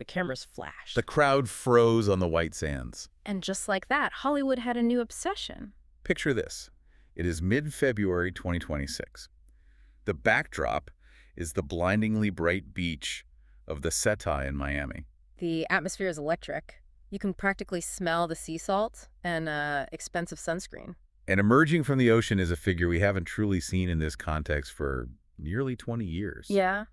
The cameras flashed. The crowd froze on the white sands. And just like that, Hollywood had a new obsession. Picture this. It is mid-February 2026. The backdrop is the blindingly bright beach of the Seta in Miami. The atmosphere is electric. You can practically smell the sea salt and expensive sunscreen. And emerging from the ocean is a figure we haven't truly seen in this context for nearly 20 years. Yeah,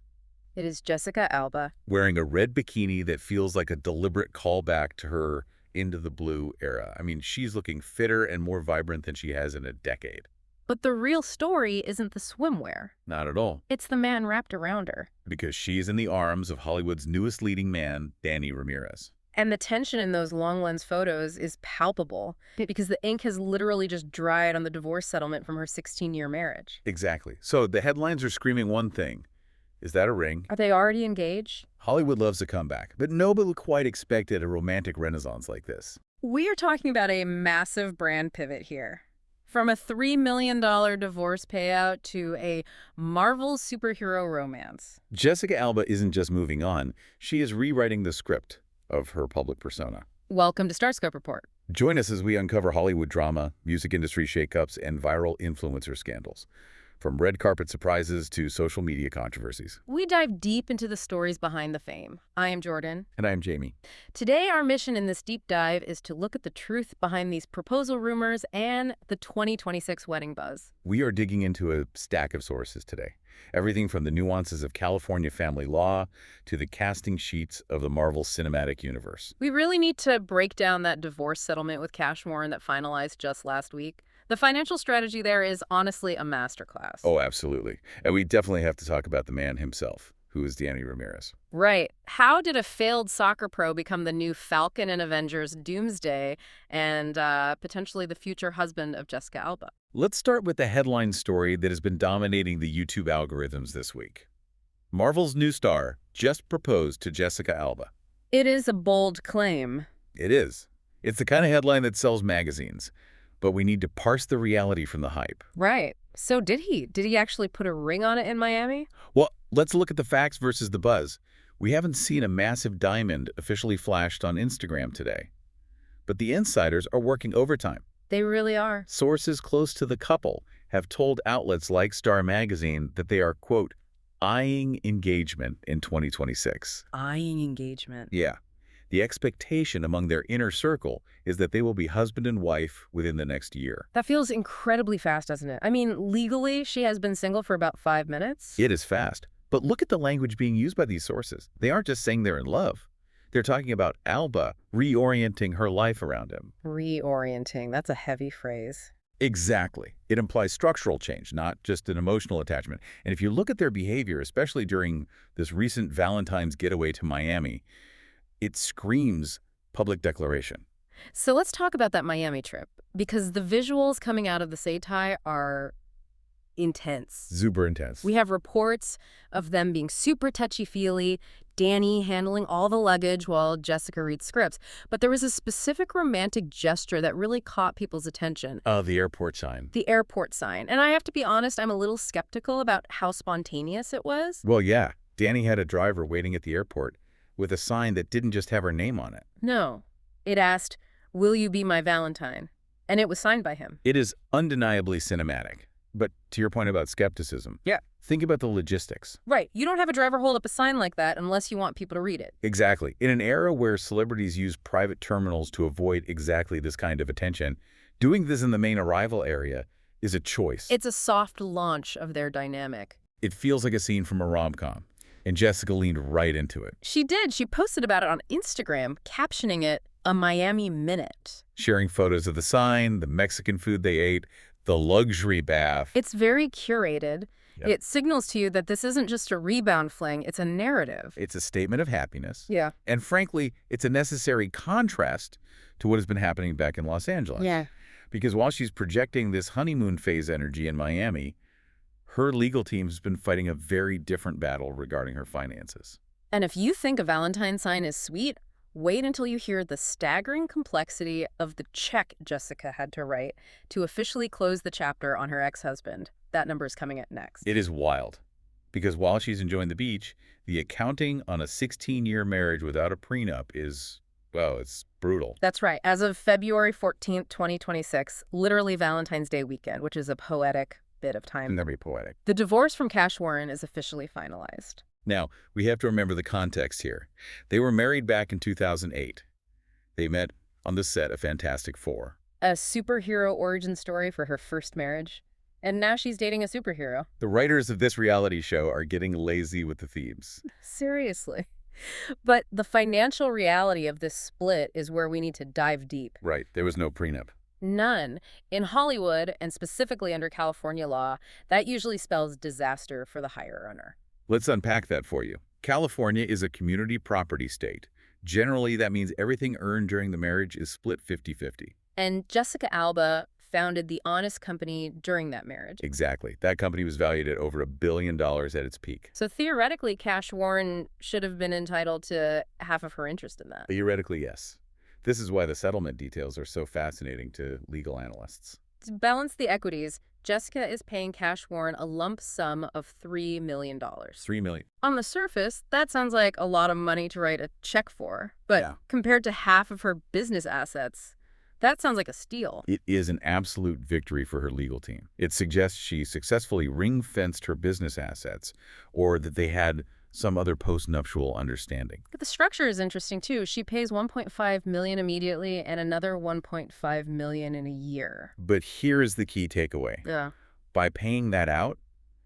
it is Jessica Alba. Wearing a red bikini that feels like a deliberate callback to her Into the Blue era. I mean, she's looking fitter and more vibrant than she has in a decade. But the real story isn't the swimwear. Not at all. It's the man wrapped around her. Because she's in the arms of Hollywood's newest leading man, Danny Ramirez. And the tension in those long lens photos is palpable because the ink has literally just dried on the divorce settlement from her 16-year marriage. Exactly. So the headlines are screaming one thing. Is that a ring? Are they already engaged? Hollywood loves a comeback, but nobody quite expected a romantic renaissance like this. We are talking about a massive brand pivot here. From a $3 million divorce payout to a Marvel superhero romance. Jessica Alba isn't just moving on. She is rewriting the script of her public persona. Welcome to StarScope Report. Join us as we uncover Hollywood drama, music industry shakeups, and viral influencer scandals. From red carpet surprises to social media controversies. We dive deep into the stories behind the fame. I am Jordan. And I am Jamie. Today, our mission in this deep dive is to look at the truth behind these proposal rumors and the 2026 wedding buzz. We are digging into a stack of sources today. Everything from the nuances of California family law to the casting sheets of the Marvel Cinematic Universe. We really need to break down that divorce settlement with Cashmore that finalized just last week. The financial strategy there is honestly a masterclass. Oh, absolutely. And we definitely have to talk about the man himself, who is Danny Ramirez. Right. How did a failed soccer pro become the new Falcon in Avengers Doomsday and potentially the future husband of Jessica Alba? Let's start with the headline story that has been dominating the YouTube algorithms this week. Marvel's new star just proposed to Jessica Alba. It is a bold claim. It is. It's the kind of headline that sells magazines. But we need to parse the reality from the hype. Right. So did he? Did he actually put a ring on it in Miami? Well, let's look at the facts versus the buzz. We haven't seen a massive diamond officially flashed on Instagram today. But the insiders are working overtime. They really are. Sources close to the couple have told outlets like Star Magazine that they are, quote, eyeing engagement in 2026. Eyeing engagement. Yeah. The expectation among their inner circle is that they will be husband and wife within the next year. That feels incredibly fast, doesn't it? I mean, legally, she has been single for about 5 minutes. It is fast. But look at the language being used by these sources. They aren't just saying they're in love. They're talking about Alba reorienting her life around him. Reorienting. That's a heavy phrase. Exactly. It implies structural change, not just an emotional attachment. And if you look at their behavior, especially during this recent Valentine's getaway to Miami, it screams public declaration. So let's talk about that Miami trip, because the visuals coming out of the Seitai are intense. Super intense. We have reports of them being super touchy-feely, Danny handling all the luggage while Jessica reads scripts. But there was a specific romantic gesture that really caught people's attention. The airport sign. The airport sign. And I have to be honest, I'm a little skeptical about how spontaneous it was. Well, yeah. Danny had a driver waiting at the airport with a sign that didn't just have her name on it. No. It asked, "Will you be my Valentine?" And it was signed by him. It is undeniably cinematic. But to your point about skepticism, Yeah. think about the logistics. Right. You don't have a driver hold up a sign like that unless you want people to read it. Exactly. In an era where celebrities use private terminals to avoid exactly this kind of attention, doing this in the main arrival area is a choice. It's a soft launch of their dynamic. It feels like a scene from a rom-com. And Jessica leaned right into it. She did. She posted about it on Instagram, captioning it, "A Miami Minute." Sharing photos of the sign, the Mexican food they ate, the luxury bath. It's very curated. Yep. It signals to you that this isn't just a rebound fling, it's a narrative. It's a statement of happiness. Yeah. And frankly, it's a necessary contrast to what has been happening back in Los Angeles. Yeah. Because while she's projecting this honeymoon phase energy in Miami, her legal team has been fighting a very different battle regarding her finances. And if you think a Valentine sign is sweet, wait until you hear the staggering complexity of the check Jessica had to write to officially close the chapter on her ex-husband. That number is coming up next. It is wild. Because while she's enjoying the beach, the accounting on a 16-year marriage without a prenup is, well, it's brutal. That's right. As of February 14th, 2026, literally Valentine's Day weekend, which is a poetic bit of time. Very poetic. The divorce from Cash Warren is officially finalized. Now, we have to remember the context here. They were married back in 2008. They met on the set of Fantastic Four. A superhero origin story for her first marriage. And now she's dating a superhero. The writers of this reality show are getting lazy with the themes. Seriously. But the financial reality of this split is where we need to dive deep. Right. There was no prenup. None. In Hollywood, and specifically under California law, that usually spells disaster for the hire earner. Let's unpack that for you. California is a community property state. Generally, that means everything earned during the marriage is split 50-50. And Jessica Alba founded the Honest Company during that marriage. Exactly. That company was valued at over $1 billion at its peak. So theoretically, Cash Warren should have been entitled to half of her interest in that. Theoretically, yes. This is why the settlement details are so fascinating to legal analysts. To balance the equities, Jessica is paying Cash Warren a lump sum of $3 million. $3 million. On the surface, that sounds like a lot of money to write a check for. But Yeah. compared to half of her business assets, that sounds like a steal. It is an absolute victory for her legal team. It suggests she successfully ring-fenced her business assets, or that they had some other post-nuptial understanding. But the structure is interesting, too. She pays $1.5 million immediately and another $1.5 million in a year. But here is the key takeaway. Yeah. By paying that out,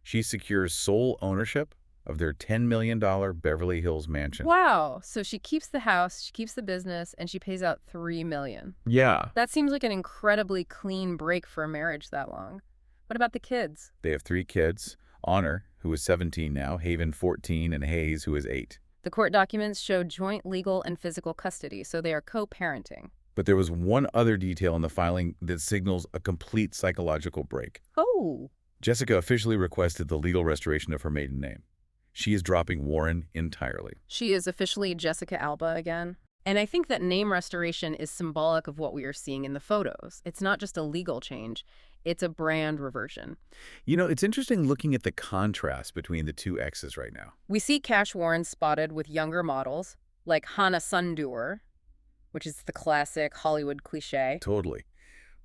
she secures sole ownership of their $10 million Beverly Hills mansion. Wow. So she keeps the house, she keeps the business, and she pays out $3 million. Yeah. That seems like an incredibly clean break for a marriage that long. What about the kids? They have 3 kids, Honor, who is 17 now, Haven, 14, and Hayes, who is 8. The court documents show joint legal and physical custody, so they are co-parenting. But there was one other detail in the filing that signals a complete psychological break. Oh. Jessica officially requested the legal restoration of her maiden name. She is dropping Warren entirely. She is officially Jessica Alba again. And I think that name restoration is symbolic of what we are seeing in the photos. It's not just a legal change. It's a brand reversion. You know, it's interesting looking at the contrast between the two exes right now. We see Cash Warren spotted with younger models, like Hannah Sundur, which is the classic Hollywood cliche. Totally.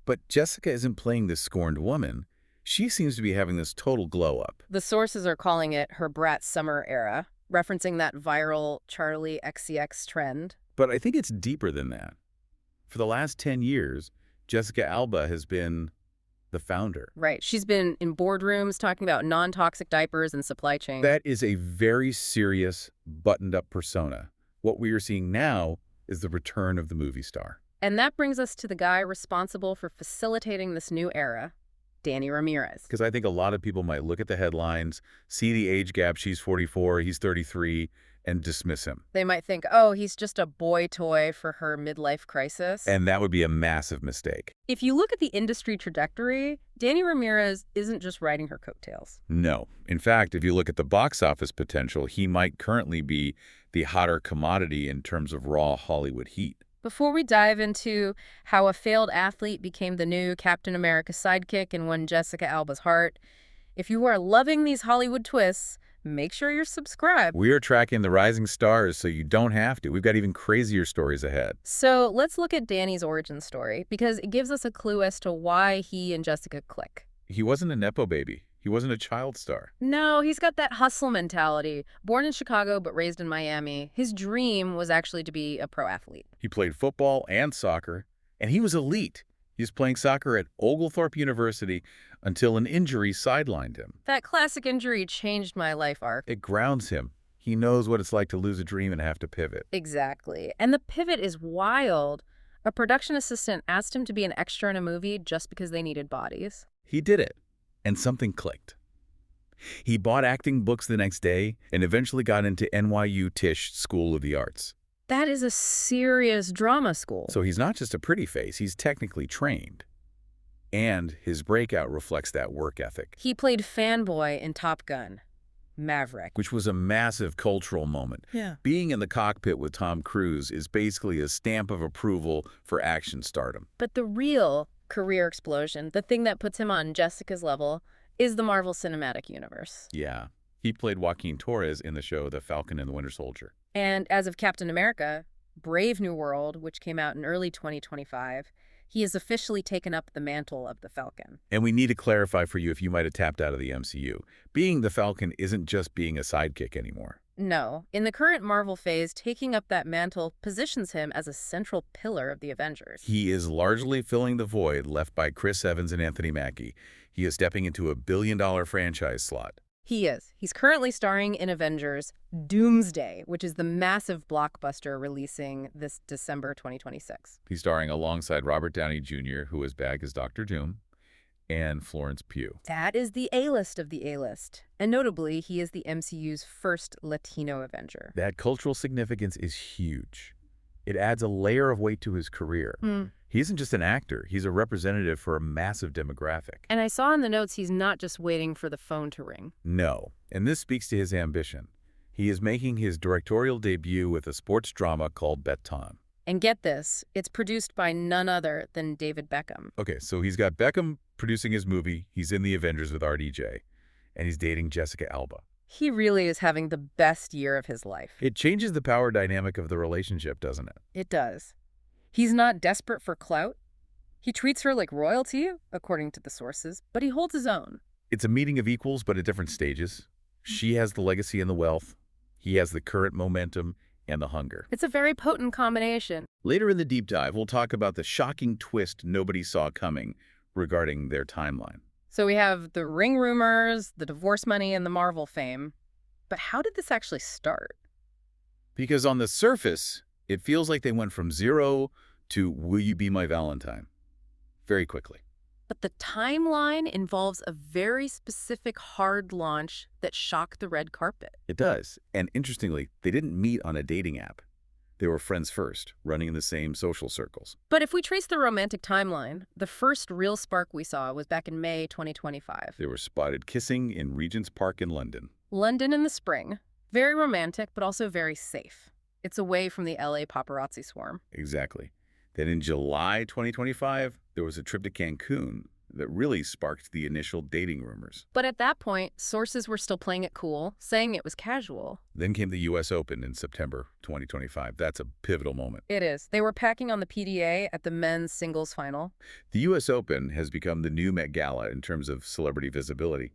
But Jessica isn't playing this scorned woman. She seems to be having this total glow up. The sources are calling it her brat summer era, referencing that viral Charlie XCX trend. But I think it's deeper than that. For the last 10 years, Jessica Alba has been the founder. Right. She's been in boardrooms talking about non-toxic diapers and supply chain. That is a very serious, buttoned-up persona. What we are seeing now is the return of the movie star. And that brings us to the guy responsible for facilitating this new era, Danny Ramirez. Because I think a lot of people might look at the headlines, see the age gap, she's 44, he's 33, and dismiss him. They might think, oh, he's just a boy toy for her midlife crisis. And that would be a massive mistake. If you look at the industry trajectory, Danny Ramirez isn't just riding her coattails. No. In fact, if you look at the box office potential, he might currently be the hotter commodity in terms of raw Hollywood heat. Before we dive into how a failed athlete became the new Captain America sidekick and won Jessica Alba's heart, if you are loving these Hollywood twists, make sure you're subscribed. We are tracking the rising stars so you don't have to. We've got even crazier stories ahead. So let's look at Danny's origin story, because it gives us a clue as to why he and Jessica click. He wasn't a Nepo baby. He wasn't a child star. No, he's got that hustle mentality. Born in Chicago but raised in Miami, his dream was actually to be a pro athlete. He played football and soccer, and he was elite. He was playing soccer at Oglethorpe University until an injury sidelined him. That classic injury changed my life arc. It grounds him. He knows what it's like to lose a dream and have to pivot. Exactly. And the pivot is wild. A production assistant asked him to be an extra in a movie just because they needed bodies. He did it, and something clicked. He bought acting books the next day and eventually got into NYU Tisch School of the Arts. That is a serious drama school. So he's not just a pretty face, he's technically trained. And his breakout reflects that work ethic. He played fanboy in Top Gun, Maverick. Which was a massive cultural moment. Yeah. Being in the cockpit with Tom Cruise is basically a stamp of approval for action stardom. But the real career explosion, the thing that puts him on Jessica's level, is the Marvel Cinematic Universe. Yeah. He played Joaquin Torres in the show The Falcon and the Winter Soldier. And as of Captain America, Brave New World, which came out in early 2025, he has officially taken up the mantle of the Falcon. And we need to clarify for you if you might have tapped out of the MCU. Being the Falcon isn't just being a sidekick anymore. No, in the current Marvel phase, taking up that mantle positions him as a central pillar of the Avengers. He is largely filling the void left by Chris Evans and Anthony Mackie. He is stepping into a billion-dollar franchise slot. He is. He's currently starring in Avengers Doomsday, which is the massive blockbuster releasing this December 2026. He's starring alongside Robert Downey Jr., who is back as Dr. Doom, and Florence Pugh. That is the A-list of the A-list. And notably, he is the MCU's first Latino Avenger. That cultural significance is huge. It adds a layer of weight to his career. He isn't just an actor. He's a representative for a massive demographic. And I saw in the notes he's not just waiting for the phone to ring. No, and this speaks to his ambition. He is making his directorial debut with a sports drama called Beton. And get this, it's produced by none other than David Beckham. Okay, so he's got Beckham producing his movie. He's in the Avengers with RDJ, and he's dating Jessica Alba. He really is having the best year of his life. It changes the power dynamic of the relationship, doesn't it? It does. He's not desperate for clout. He treats her like royalty, according to the sources, but he holds his own. It's a meeting of equals, but at different stages. She has the legacy and the wealth. He has the current momentum and the hunger. It's a very potent combination. Later in the deep dive, we'll talk about the shocking twist nobody saw coming regarding their timeline. So we have the ring rumors, the divorce money, and the Marvel fame. But how did this actually start? Because on the surface, it feels like they went from zero to will you be my Valentine very quickly. But the timeline involves a very specific hard launch that shocked the red carpet. It does. And interestingly, they didn't meet on a dating app. They were friends first, running in the same social circles. But if we trace the romantic timeline, the first real spark we saw was back in May 2025. They were spotted kissing in Regent's Park in London. London in the spring. Very romantic, but also very safe. It's away from the LA paparazzi swarm. Exactly. Then in July 2025, there was a trip to Cancun that really sparked the initial dating rumors. But at that point, sources were still playing it cool, saying it was casual. Then came the U.S. Open in September 2025. That's a pivotal moment. It is. They were packing on the PDA at the men's singles final. The U.S. Open has become the new Met Gala in terms of celebrity visibility.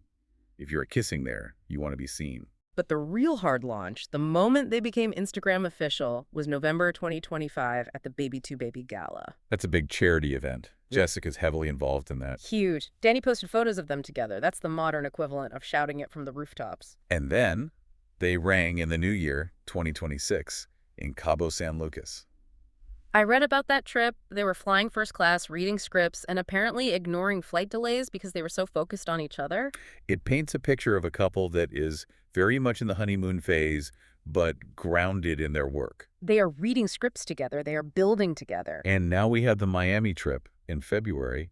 If you're kissing there, you want to be seen. But the real hard launch, the moment they became Instagram official, was November 2025 at the Baby2Baby Gala. That's a big charity event. Jessica's heavily involved in that. Huge. Danny posted photos of them together. That's the modern equivalent of shouting it from the rooftops. And then they rang in the new year, 2026, in Cabo San Lucas. I read about that trip. They were flying first class, reading scripts, and apparently ignoring flight delays because they were so focused on each other. It paints a picture of a couple that is very much in the honeymoon phase, but grounded in their work. They are reading scripts together. They are building together. And now we have the Miami trip in February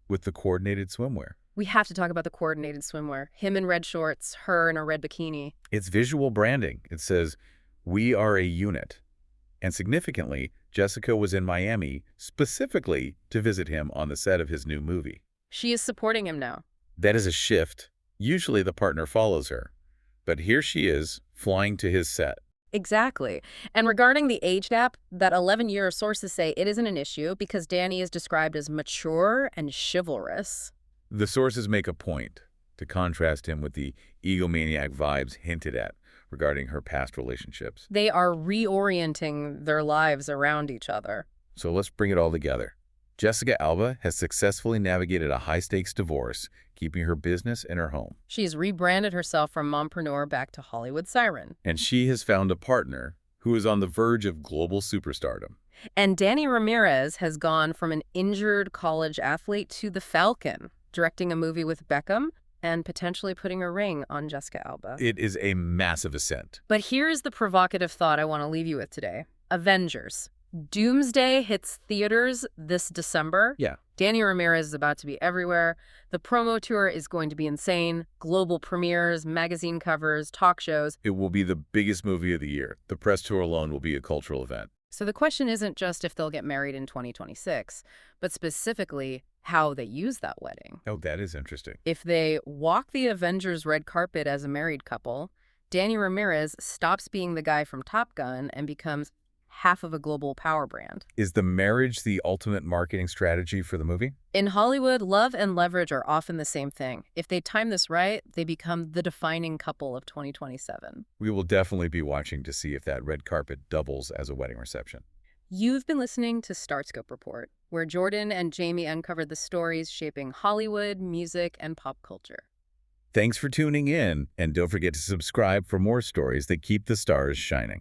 with the coordinated swimwear. We have to talk about the coordinated swimwear. Him in red shorts, her in a red bikini. It's visual branding. It says, "We are a unit." And significantly, Jessica was in Miami specifically to visit him on the set of his new movie. She is supporting him now. That is a shift. Usually the partner follows her. But here she is, flying to his set. Exactly. And regarding the age gap, that 11-year sources say it isn't an issue because Danny is described as mature and chivalrous. The sources make a point to contrast him with the egomaniac vibes hinted at regarding her past relationships. They are reorienting their lives around each other. So let's bring it all together. Jessica Alba has successfully navigated a high-stakes divorce, keeping her business and her home. She's rebranded herself from mompreneur back to Hollywood siren. And she has found a partner who is on the verge of global superstardom. And Danny Ramirez has gone from an injured college athlete to the Falcon, directing a movie with Beckham and potentially putting a ring on Jessica Alba. It is a massive ascent. But here's the provocative thought I want to leave you with today. Avengers. Doomsday hits theaters this December. Yeah. Danny Ramirez is about to be everywhere. The promo tour is going to be insane. Global premieres, magazine covers, talk shows. It will be the biggest movie of the year. The press tour alone will be a cultural event. So the question isn't just if they'll get married in 2026, but specifically how they use that wedding. Oh, that is interesting. If they walk the Avengers red carpet as a married couple, Danny Ramirez stops being the guy from Top Gun and becomes half of a global power brand. Is the marriage the ultimate marketing strategy for the movie? In Hollywood, love and leverage are often the same thing. If they time this right, they become the defining couple of 2027. We will definitely be watching to see if that red carpet doubles as a wedding reception. You've been listening to StarScope Report, where Jordan and Jamie uncovered the stories shaping Hollywood, music, and pop culture. Thanks for tuning in, and don't forget to subscribe for more stories that keep the stars shining.